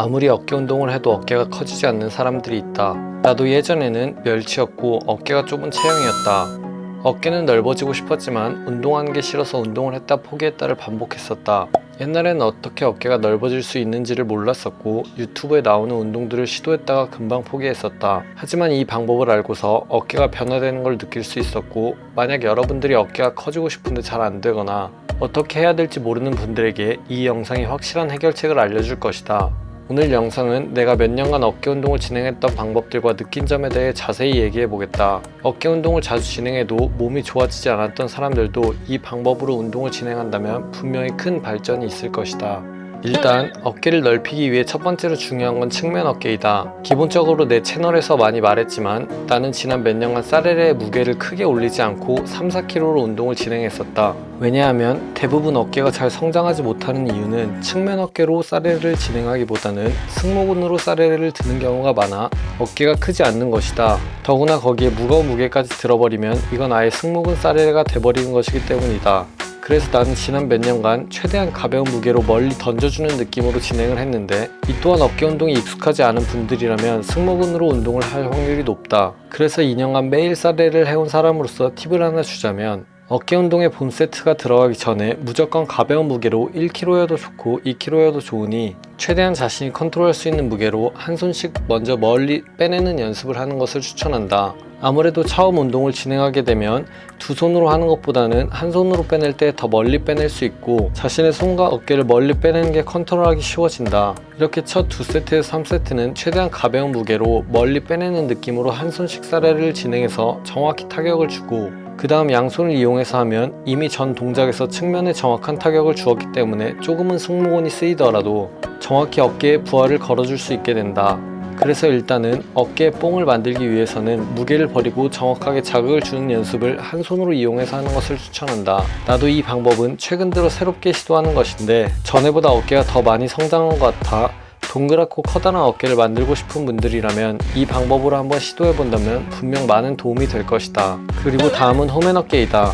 아무리 어깨 운동을 해도 어깨가 커지지 않는 사람들이 있다. 나도 예전에는 멸치였고 어깨가 좁은 체형이었다. 어깨는 넓어지고 싶었지만 운동하는 게 싫어서 운동을 했다 포기했다를 반복했었다. 옛날에는 어떻게 어깨가 넓어질 수 있는지를 몰랐었고 유튜브에 나오는 운동들을 시도했다가 금방 포기했었다. 하지만 이 방법을 알고서 어깨가 변화되는 걸 느낄 수 있었고, 만약 여러분들이 어깨가 커지고 싶은데 잘 안 되거나 어떻게 해야 될지 모르는 분들에게 이 영상이 확실한 해결책을 알려줄 것이다. 오늘 영상은 내가 몇 년간 어깨 운동을 진행했던 방법들과 느낀 점에 대해 자세히 얘기해 보겠다. 어깨 운동을 자주 진행해도 몸이 좋아지지 않았던 사람들도 이 방법으로 운동을 진행한다면 분명히 큰 발전이 있을 것이다. 일단 어깨를 넓히기 위해 첫 번째로 중요한 건 측면 어깨이다. 기본적으로 내 채널에서 많이 말했지만 나는 지난 몇 년간 사레레의 무게를 크게 올리지 않고 3-4kg로 운동을 진행했었다. 왜냐하면 대부분 어깨가 잘 성장하지 못하는 이유는 측면 어깨로 사레레를 진행하기보다는 승모근으로 사레레를 드는 경우가 많아 어깨가 크지 않는 것이다. 더구나 거기에 무거운 무게까지 들어버리면 이건 아예 승모근 사레레가 돼버리는 것이기 때문이다. 그래서 나는 지난 몇 년간 최대한 가벼운 무게로 멀리 던져주는 느낌으로 진행을 했는데, 이 또한 어깨 운동이 익숙하지 않은 분들이라면 승모근으로 운동을 할 확률이 높다. 그래서 2년간 매일 사레를 해온 사람으로서 팁을 하나 주자면, 어깨 운동의 본 세트가 들어가기 전에 무조건 가벼운 무게로 1kg여도 좋고 2kg여도 좋으니 최대한 자신이 컨트롤할 수 있는 무게로 한 손씩 먼저 멀리 빼내는 연습을 하는 것을 추천한다. 아무래도 처음 운동을 진행하게 되면 두 손으로 하는 것보다는 한 손으로 빼낼 때 더 멀리 빼낼 수 있고, 자신의 손과 어깨를 멀리 빼내는 게 컨트롤하기 쉬워진다. 이렇게 첫 2세트에서 3세트는 최대한 가벼운 무게로 멀리 빼내는 느낌으로 한 손씩 사레를 진행해서 정확히 타격을 주고, 그 다음 양손을 이용해서 하면 이미 전 동작에서 측면에 정확한 타격을 주었기 때문에 조금은 승모근이 쓰이더라도 정확히 어깨에 부하를 걸어줄 수 있게 된다. 그래서 일단은 어깨에 뽕을 만들기 위해서는 무게를 버리고 정확하게 자극을 주는 연습을 한 손으로 이용해서 하는 것을 추천한다. 나도 이 방법은 최근 들어 새롭게 시도하는 것인데, 전에보다 어깨가 더 많이 성장한 것 같아 동그랗고 커다란 어깨를 만들고 싶은 분들이라면 이 방법으로 한번 시도해본다면 분명 많은 도움이 될 것이다. 그리고 다음은 후면 어깨이다.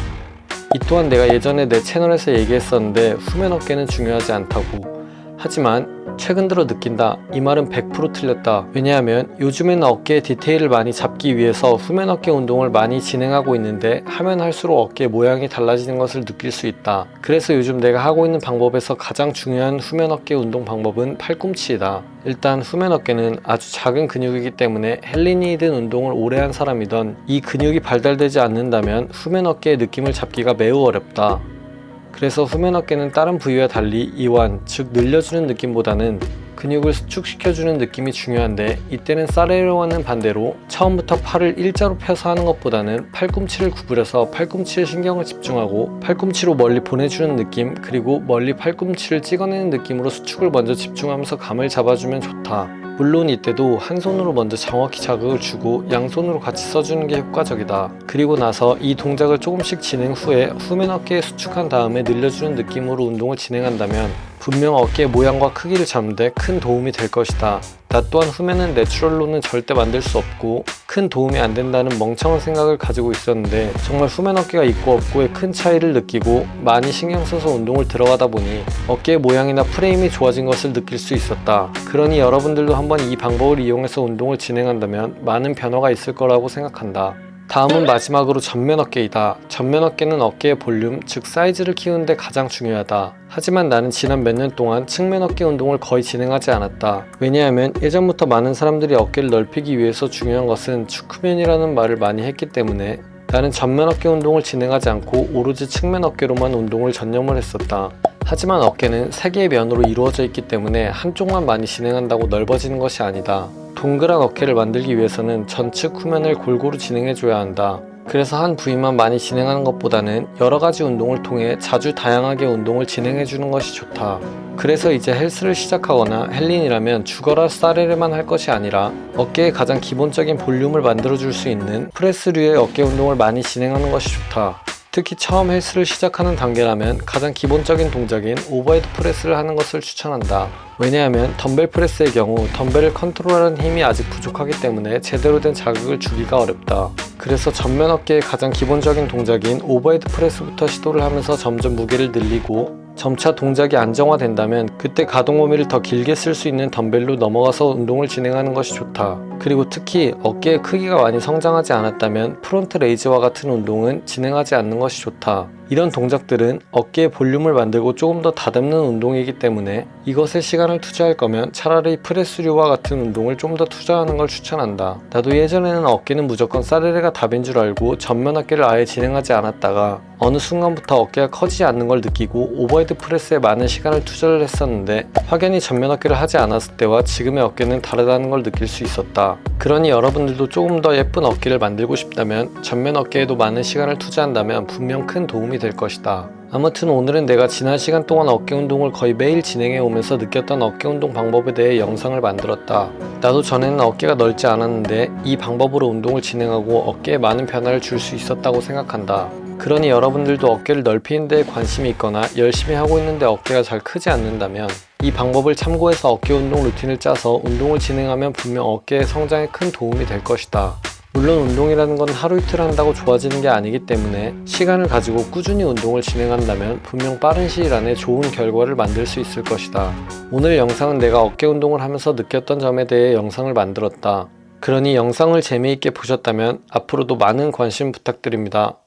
이 또한 내가 예전에 내 채널에서 얘기했었는데 후면 어깨는 중요하지 않다고. 하지만 최근 들어 느낀다. 이 말은 100% 틀렸다. 왜냐하면 요즘에는 어깨의 디테일을 많이 잡기 위해서 후면 어깨 운동을 많이 진행하고 있는데, 하면 할수록 어깨 모양이 달라지는 것을 느낄 수 있다. 그래서 요즘 내가 하고 있는 방법에서 가장 중요한 후면 어깨 운동 방법은 팔꿈치이다. 일단 후면 어깨는 아주 작은 근육이기 때문에 헬린이든 운동을 오래 한 사람이든 이 근육이 발달되지 않는다면 후면 어깨의 느낌을 잡기가 매우 어렵다. 그래서 후면 어깨는 다른 부위와 달리 이완, 즉 늘려주는 느낌보다는 근육을 수축시켜주는 느낌이 중요한데, 이때는 사레로와는 반대로 처음부터 팔을 일자로 펴서 하는 것보다는 팔꿈치를 구부려서 팔꿈치에 신경을 집중하고 팔꿈치로 멀리 보내주는 느낌, 그리고 멀리 팔꿈치를 찍어내는 느낌으로 수축을 먼저 집중하면서 감을 잡아주면 좋다. 물론 이때도 한 손으로 먼저 정확히 자극을 주고 양손으로 같이 써주는 게 효과적이다. 그리고 나서 이 동작을 조금씩 진행 후에 후면 어깨에 수축한 다음에 늘려주는 느낌으로 운동을 진행한다면 분명 어깨의 모양과 크기를 잡는 데 큰 도움이 될 것이다. 나 또한 후면은 내추럴로는 절대 만들 수 없고 큰 도움이 안 된다는 멍청한 생각을 가지고 있었는데, 정말 후면 어깨가 있고 없고의 큰 차이를 느끼고 많이 신경 써서 운동을 들어가다 보니 어깨의 모양이나 프레임이 좋아진 것을 느낄 수 있었다. 그러니 여러분들도 한번 이 방법을 이용해서 운동을 진행한다면 많은 변화가 있을 거라고 생각한다. 다음은 마지막으로 전면 어깨이다. 전면 어깨는 어깨의 볼륨, 즉 사이즈를 키우는데 가장 중요하다. 하지만 나는 지난 몇 년 동안 측면 어깨 운동을 거의 진행하지 않았다. 왜냐하면 예전부터 많은 사람들이 어깨를 넓히기 위해서 중요한 것은 축후면이라는 말을 많이 했기 때문에 나는 전면 어깨 운동을 진행하지 않고 오로지 측면 어깨로만 운동을 전념을 했었다. 하지만 어깨는 세 개의 면으로 이루어져 있기 때문에 한쪽만 많이 진행한다고 넓어지는 것이 아니다. 동그란 어깨를 만들기 위해서는 전측 후면을 골고루 진행해줘야 한다. 그래서 한 부위만 많이 진행하는 것보다는 여러 가지 운동을 통해 자주 다양하게 운동을 진행해주는 것이 좋다. 그래서 이제 헬스를 시작하거나 헬린이라면 죽어라 사레레만 할 것이 아니라 어깨의 가장 기본적인 볼륨을 만들어줄 수 있는 프레스류의 어깨 운동을 많이 진행하는 것이 좋다. 특히 처음 헬스를 시작하는 단계라면 가장 기본적인 동작인 오버헤드 프레스를 하는 것을 추천한다. 왜냐하면 덤벨 프레스의 경우 덤벨을 컨트롤하는 힘이 아직 부족하기 때문에 제대로 된 자극을 주기가 어렵다. 그래서 전면 어깨의 가장 기본적인 동작인 오버헤드 프레스부터 시도를 하면서 점점 무게를 늘리고 점차 동작이 안정화된다면 그때 가동 범위를 더 길게 쓸 수 있는 덤벨로 넘어가서 운동을 진행하는 것이 좋다. 그리고 특히 어깨의 크기가 많이 성장하지 않았다면 프론트 레이즈와 같은 운동은 진행하지 않는 것이 좋다. 이런 동작들은 어깨의 볼륨을 만들고 조금 더 다듬는 운동이기 때문에 이것에 시간을 투자할 거면 차라리 프레스류와 같은 운동을 좀 더 투자하는 걸 추천한다. 나도 예전에는 어깨는 무조건 사르르가 답인 줄 알고 전면 어깨를 아예 진행하지 않았다가 어느 순간부터 어깨가 커지지 않는 걸 느끼고 오버헤드 프레스에 많은 시간을 투자를 했었는데 확연히 전면 어깨를 하지 않았을 때와 지금의 어깨는 다르다는 걸 느낄 수 있었다. 그러니 여러분들도 조금 더 예쁜 어깨를 만들고 싶다면 전면 어깨에도 많은 시간을 투자한다면 분명 큰 도움이 될 것이다. 아무튼 오늘은 내가 지난 시간 동안 어깨 운동을 거의 매일 진행해 오면서 느꼈던 어깨 운동 방법에 대해 영상을 만들었다. 나도 전에는 어깨가 넓지 않았는데 이 방법으로 운동을 진행하고 어깨에 많은 변화를 줄 수 있었다고 생각한다. 그러니 여러분들도 어깨를 넓히는 데에 관심이 있거나 열심히 하고 있는데 어깨가 잘 크지 않는다면 이 방법을 참고해서 어깨 운동 루틴을 짜서 운동을 진행하면 분명 어깨의 성장에 큰 도움이 될 것이다. 물론 운동이라는 건 하루 이틀 한다고 좋아지는 게 아니기 때문에 시간을 가지고 꾸준히 운동을 진행한다면 분명 빠른 시일 안에 좋은 결과를 만들 수 있을 것이다. 오늘 영상은 내가 어깨 운동을 하면서 느꼈던 점에 대해 영상을 만들었다. 그러니 영상을 재미있게 보셨다면 앞으로도 많은 관심 부탁드립니다.